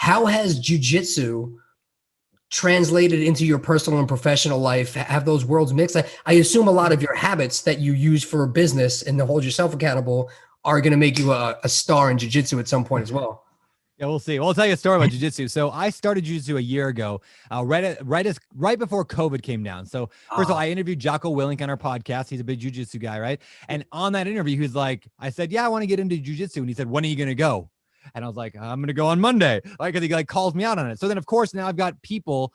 How has jiu-jitsu translated into your personal and professional life? Have those worlds mixed? I assume a lot of your habits that you use for business and to hold yourself accountable are going to make you a star in jiu-jitsu at some point as well. Yeah, we'll see. Well, I'll tell you a story about jiu-jitsu. So I started jiu-jitsu a year ago, right before COVID came down. So first of all, I interviewed Jocko Willink on our podcast. He's a big jiu-jitsu guy, right? And on that interview, he was like, I said, yeah, I want to get into jiu-jitsu. And he said, when are you going to go? And I was like, I'm going to go on Monday. Like, he like calls me out on it. So then of course, now I've got people,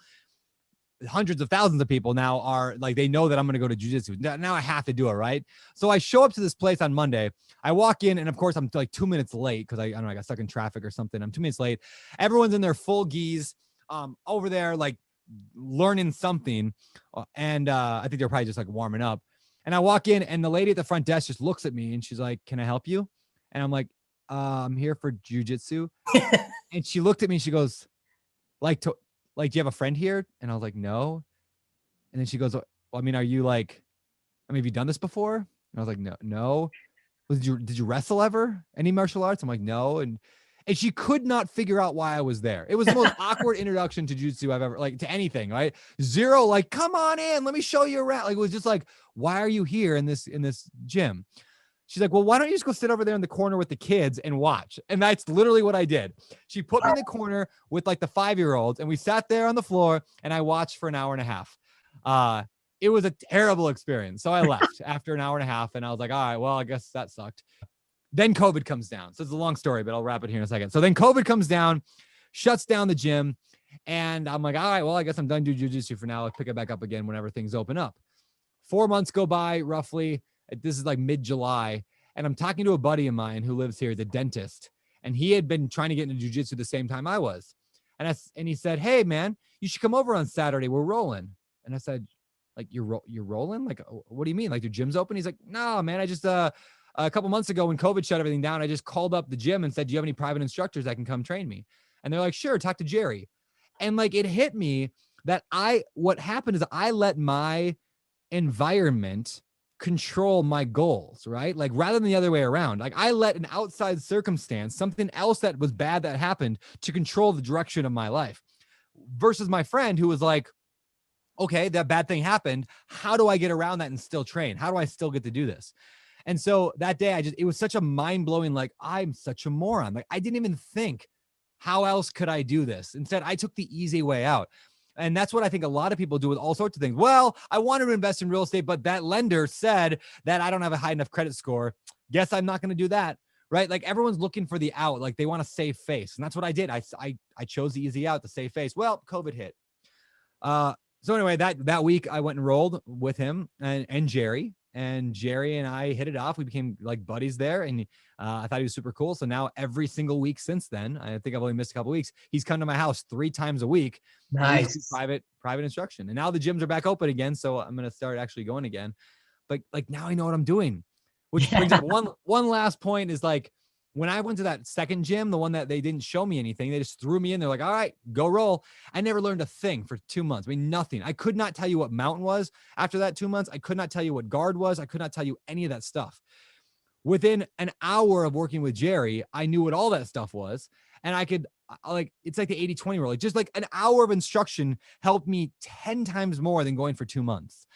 hundreds of thousands of people now are like, they know that I'm going to go to jiu-jitsu. Now I have to do it. Right. So I show up to this place on Monday. I walk in and of course I'm like 2 minutes late. Cause I don't know, I got stuck in traffic or something. I'm 2 minutes late. Everyone's in their full gis, over there, like learning something. And, I think they're probably just like warming up. And I walk in and the lady at the front desk just looks at me and she's like, can I help you? And I'm like, I'm here for jiu-jitsu. And she looked at me and she goes, do you have a friend here? And I was like, no. And then she goes, well, I mean, have you done this before? And I was like, no. Did you wrestle ever? Any martial arts? I'm like, no. And she could not figure out why I was there. It was the most awkward introduction to jiu-jitsu I've ever, like, to anything, right? Zero, like, come on in, let me show you around. Like, it was just like, why are you here in this gym? She's like, well, why don't you just go sit over there in the corner with the kids and watch? And that's literally what I did. She put me in the corner with like the 5-year-olds and we sat there on the floor and I watched for an hour and a half. It was a terrible experience. So I left after an hour and a half and I was like, all right, well, I guess that sucked. Then COVID comes down. So it's a long story, but I'll wrap it here in a second. So then COVID comes down, shuts down the gym. And I'm like, all right, well, I guess I'm done doing jiu-jitsu for now. I'll pick it back up again whenever things open up. 4 months go by roughly. This is like mid-July. And I'm talking to a buddy of mine who lives here, the dentist. And he had been trying to get into jiu-jitsu the same time I was. And he said, hey man, you should come over on Saturday. We're rolling. And I said, like, you're rolling? Like, what do you mean? Like, the gym's open? He's like, no, man, I just, a couple months ago when COVID shut everything down, I just called up the gym and said, do you have any private instructors that can come train me? And they're like, sure, talk to Jerry. And like, it hit me that what happened is I let my environment control my goals, right? Like, rather than the other way around, like I let an outside circumstance, something else that was bad that happened, to control the direction of my life, versus my friend who was like, okay, that bad thing happened. How do I get around that and still train? How do I still get to do this? And so that day it was such a mind blowing, like, I'm such a moron. Like, I didn't even think, how else could I do this? Instead, I took the easy way out. And that's what I think a lot of people do with all sorts of things. Well, I wanted to invest in real estate, but that lender said that I don't have a high enough credit score. Guess I'm not going to do that. Right? Like, everyone's looking for the out. Like, they want to save face. And that's what I did. I chose the easy out, to save face. Well, COVID hit. So anyway, that week I went and rolled with him and Jerry. And Jerry and I hit it off. We became like buddies there. And I thought he was super cool. So now every single week since then, I think I've only missed a couple of weeks, he's come to my house 3 times a week. Nice. Private instruction. And now the gyms are back open again. So I'm going to start actually going again. But like, now I know what I'm doing. Which brings up one last point is, like, when I went to that second gym, the one that they didn't show me anything, they just threw me in. They're like, all right, go roll. I never learned a thing for 2 months. I mean, nothing. I could not tell you what mountain was after that 2 months. I could not tell you what guard was. I could not tell you any of that stuff. Within an hour of working with Jerry, I knew what all that stuff was. And I could, like, it's like the 80-20 rule. Like, just like an hour of instruction helped me 10 times more than going for 2 months.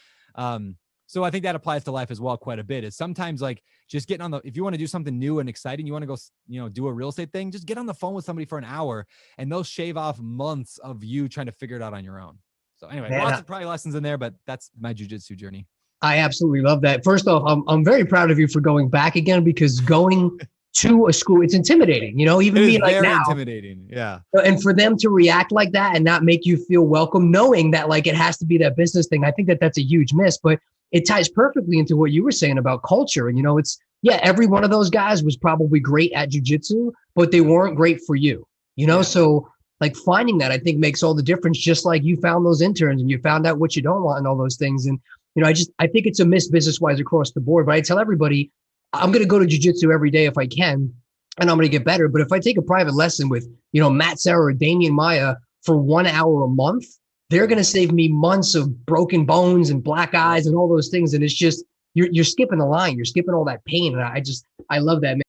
So I think that applies to life as well quite a bit. Is sometimes, like, just getting if you want to do something new and exciting, you want to go, do a real estate thing, just get on the phone with somebody for an hour and they'll shave off months of you trying to figure it out on your own. So anyway, lots of probably lessons in there, but that's my jiu-jitsu journey. I absolutely love that. First off, I'm very proud of you for going back again, because going to a school, it's intimidating, even me, like, now. Intimidating. Yeah. And for them to react like that and not make you feel welcome, knowing that, like, it has to be that business thing, I think that that's a huge miss. But it ties perfectly into what you were saying about culture. And, every one of those guys was probably great at jiu-jitsu, but they weren't great for you, Yeah. So, like, finding that, I think, makes all the difference. Just like you found those interns and you found out what you don't want and all those things. And, I think it's a miss business-wise across the board. But I tell everybody, I'm going to go to jiu-jitsu every day if I can, and I'm going to get better. But if I take a private lesson with, Matt Serra or Damian Maya for 1 hour a month, they're going to save me months of broken bones and black eyes and all those things. And it's just, you're skipping the line. You're skipping all that pain. And I love that, man.